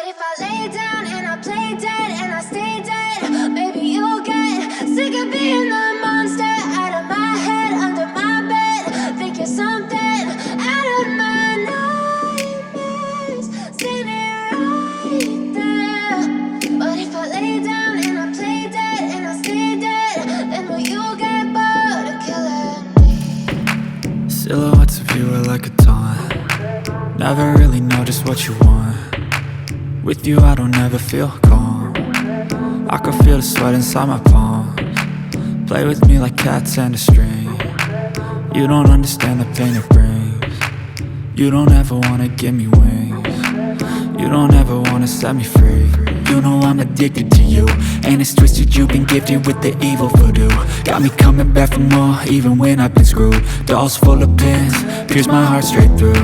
if I lay down and I play dead and I stay dead, maybe you'll get sick of being the monster out of my head, under my bed. Think you're something out of my nightmares, standing right there. But if I lay down and I play dead and I stay dead, then will you get bored of killing me? Silhouettes of you are like a taunt. Never really know just what you want. With you I don't ever feel calm. I can feel the sweat inside my palms. Play with me like cats and a string. You don't understand the pain it brings. You don't ever wanna give me wings. You don't ever wanna set me free. You know I'm addicted to you, and it's twisted, you've been gifted with the evil voodoo. Got me coming back for more, even when I've been screwed. Dolls full of pins, pierce my heart straight through.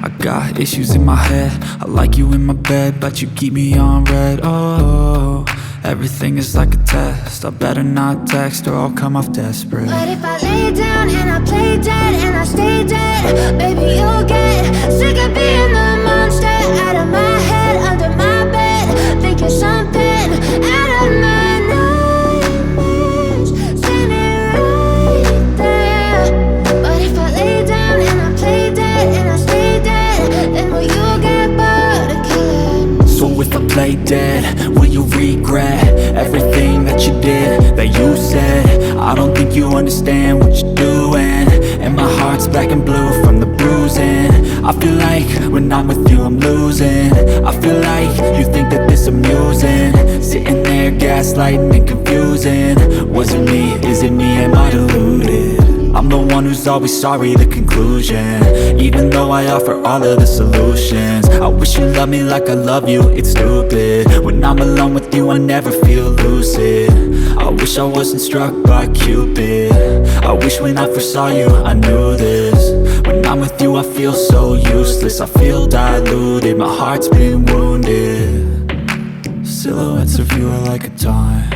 I got issues in my head, I like you in my bed, but you keep me on red. Oh, everything is like a test, I better not text or I'll come off desperate. But if I lay down and I play dead and I stay dead, baby you'll get sick of being the monster out of my head, under my bed. Think you're something out of my nightmares, standing right there. But if I lay down and I play dead and I stay dead, then will you get bored of killing me? So if I play dead, will you regret everything that you did, that you said? I don't think you understand what you're doing, and my heart's black and blue from the bruising. I feel like when I'm with you I'm losing. I feel like you think that this amusing, sitting there gaslighting and confusing. Was it me? Is it me? Am I deluded? I'm the one who's always sorry, the conclusion, even though I offer all of the solutions. I wish you loved me like I love you, it's stupid. When I'm alone with you I never feel lucid. I wish I wasn't struck by Cupid. I wish when I first saw you I knew this. When I'm with you I feel so useless, I feel diluted, my heart's been wounded. Silhouettes of you are like a taunt.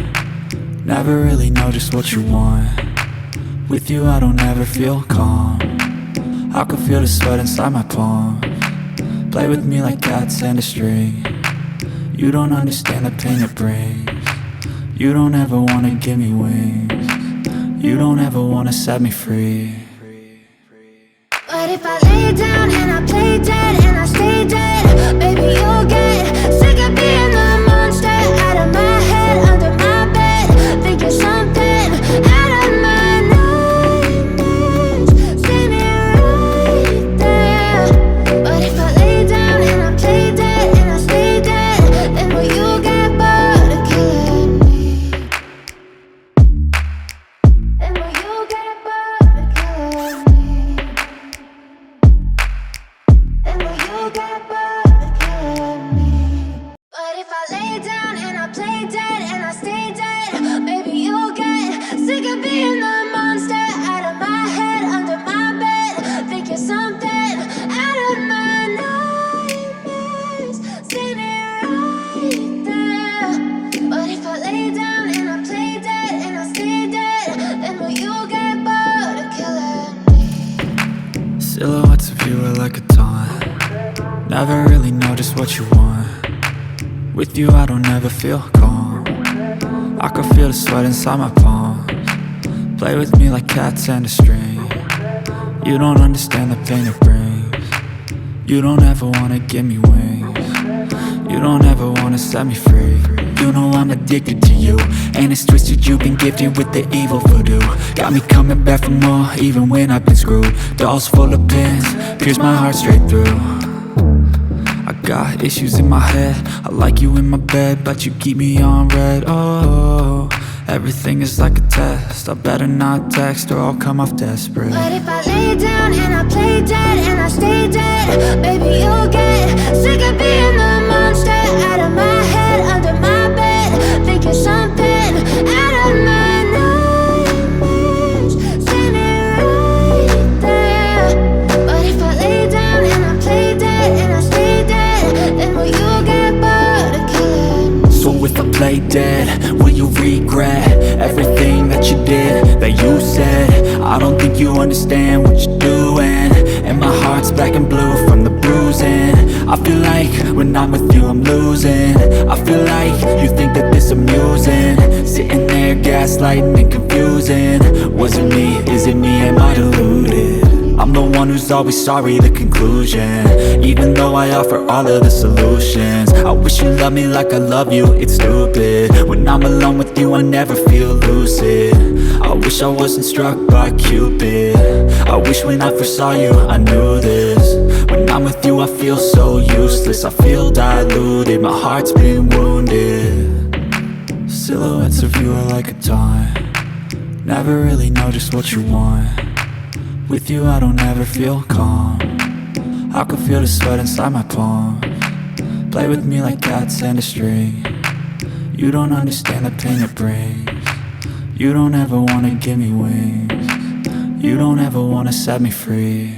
Never really know just what you want. With you I don't ever feel calm. I can feel the sweat inside my palms. Play with me like cats and a string. You don't understand the pain it brings. You don't ever wanna give me wings. You don't ever wanna set me free. But if I lay down and I play dead and I stay dead, baby you'll get sick of being the monster out of my head, under my bed. Think you're something out of my nightmares, standing right there. But if I lay down and I play dead and I stay dead, then will you get bored of killing me? Then will you get bored of killing me? Then will you get bored of killing me? But if I lay down and I play dead and I stay dead, maybe you'll get sick of being the monster out of my head, under my bed. Think you're something out of my nightmares, standing right there. But if I lay down and I play dead and I stay dead, then will you get bored of killing me? Silhouettes of you are like a taunt. Never really know just what you want. With you I don't ever feel calm. I can feel the sweat inside my palms. Play with me like cats and a string. You don't understand the pain it brings. You don't ever wanna give me wings. You don't ever wanna set me free. You know I'm addicted to you, and it's twisted, you've been gifted with the evil voodoo. Got me coming back for more, even when I've been screwed. Dolls full of pins, pierce my heart straight through. I got issues in my head, I like you in my bed, but you keep me on red. Oh, everything is like a test, I better not text or I'll come off desperate. But if I lay down and I play dead and I stay dead, baby you'll get sick of being the monster out of my head, under my bed. Think you're something out of my nightmares, standing right there. But if I lay down and I play dead and I stay dead, then will you get bored of killing me? So if I play dead, will you regret everything that you did, that you said? I don't think you understand what you're doing, and my heart's black and blue from the bruising. I feel like when I'm with you I'm losing. I feel like you think that this amusing, sitting there gaslighting and confusing. Was it me? Is it me? Am I deluded? I'm the one who's always sorry, the conclusion. Even though I offer all of the solutions. I wish you loved me like I love you, it's stupid. When I'm alone with you I never feel lucid. I wish I wasn't struck by Cupid. I wish when I first saw you I knew this. When I'm with you I feel so useless. I feel diluted, my heart's been wounded. Silhouettes of you are like a taunt. Never really know just what you want. With you I don't ever feel calm. I can feel the sweat inside my palms. Play with me like cats and a string. You don't understand the pain it brings. You don't ever wanna give me wings. You don't ever wanna set me free.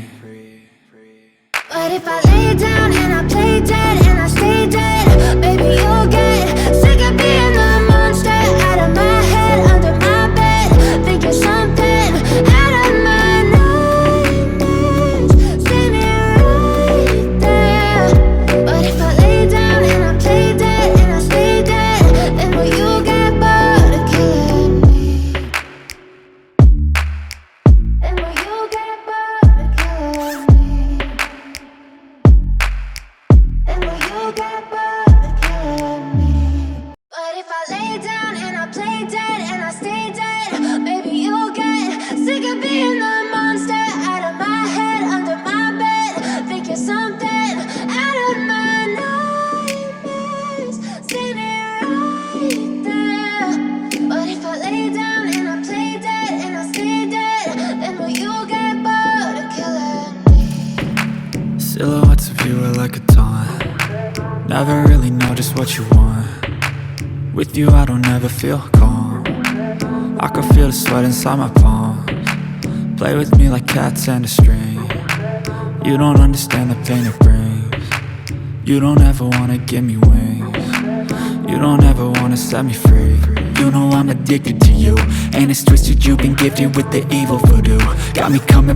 But if I lay down and I play dead and I stay dead, baby you'll get sick of being the monster out of my head, under my bed. Think you're something out of my nightmares. See me right there. But if I lay down and I play dead and I stay dead, then will you get bored of killing me? Then will you get bored of killing me? And will you get bored of killing me? But if I lay down and I play dead and I stay dead, baby you'll get sick of being the monster out of my head, under my bed. Think you're something out of my nightmares. See me right there. But if I lay down and I play dead and I stay dead, then will you get bored of killing me? Silhouettes of you are like a taunt. Never really know just what you want. With you I don't ever feel calm. I can feel the sweat inside my palms. Play with me like cats and a string. You don't understand the pain it brings. You don't ever wanna give me wings. You don't ever wanna set me free. You know I'm addicted to you, and it's twisted you've been gifted with the evil voodoo. Got me coming